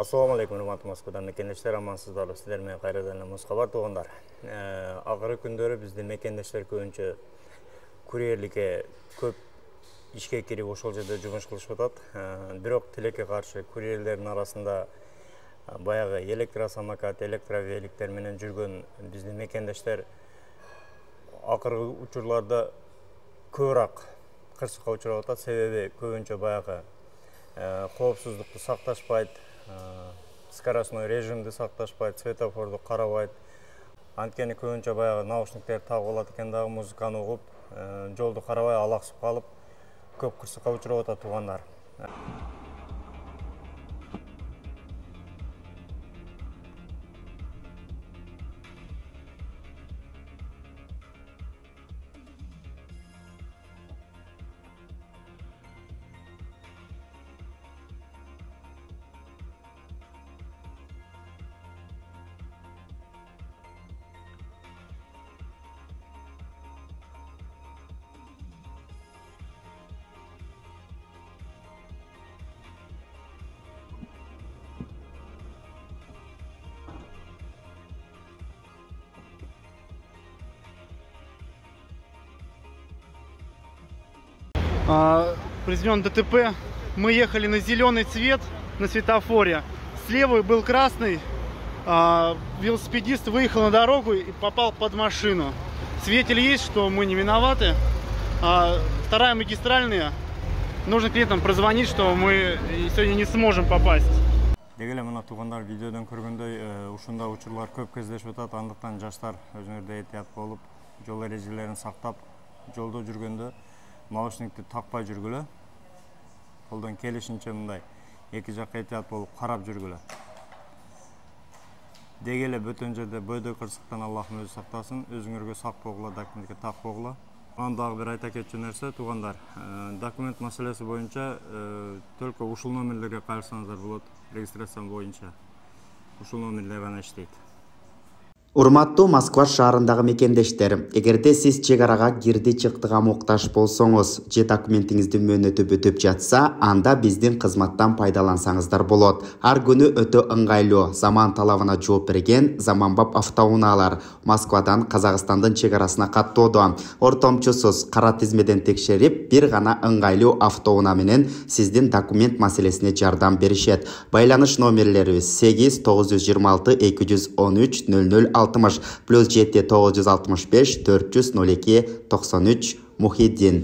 Assalamu alaikum, урматтуу Москвадан мекендештер, амансыздарбы. Силер менен кайрадан эле Мускабар туугандар. Акыркы күндөрү бизде мекендештер көбүнчө курьерликке көп ишке кирип ошол жерде жумуш кылышып атат. Бирок тилекке каршы курьерлердин арасында баягы электросамокат, электровеликтер менен жүргөн биздин мекендештер акыркы учурларда көбүрөөк кырсыкка учурап атат. Себеби көбүнчө баягы коопсуздукту сакташпайт, скоростной режимди сакташпайт, светофорду карабайт. Анткени көбүнчө баягы наушниктер тагып алат экен дагы, музыканы угуп, жолду карабай алаксып калып, көп кырсыкка учурап атат туугандар. Произведен ДТП. Мы ехали на зеленый цвет на светофоре. Слева был красный. Велосипедист выехал на дорогу и попал под машину. Свидетель есть, что мы не виноваты. Вторая магистральная. Нужно клиентам прозвонить, что мы сегодня не сможем попасть. Дегеле мына туугандар видеодон көргөндөй ушундай учурлар көп кездешип атат. Андыктан жаштар өзүңөрдө этият болуп, жол эрежелерин сактап, жолдо жүргөндө наушникти такпай жүргүлө. Колдон келишинче мындай эки жакка этият болуп карап жүргүлө. Дегеле бөтөн жерде бөйдөй кырсыктан Аллахым өзү сактасын. Өзүңөргө сак болгула, документке так болгула. Аны дагы бир айта кетчү нерсе, туугандар, документ маселеси боюнча только ушул номерлерге кайрылсаңыздар болот. Регистрация боюнча ушул номерлер гана иштейт. Урматтуу Москва шаарындагы мекендештер, эгерде сиз чек арага кирди чыктыга муктаж болсоңуз, же документиңиздин мөөнөтү бүтүп жатса, анда биздин кызматтан пайдалансаңыздар болот. Ар күнү өтө ыңгайлуу, заман талабына жооп берген заманбап автоунаалар Москвадан Казакстандын чек арасына каттоодо. Ортомчусуз кара тизмеден текшерип, бир гана ыңгайлуу автоунаа менен сиздин документ маселесине жардам беришет. Байланыш номерлерибиз 8 926 213 00 +7 965 402 93 Мухиддин.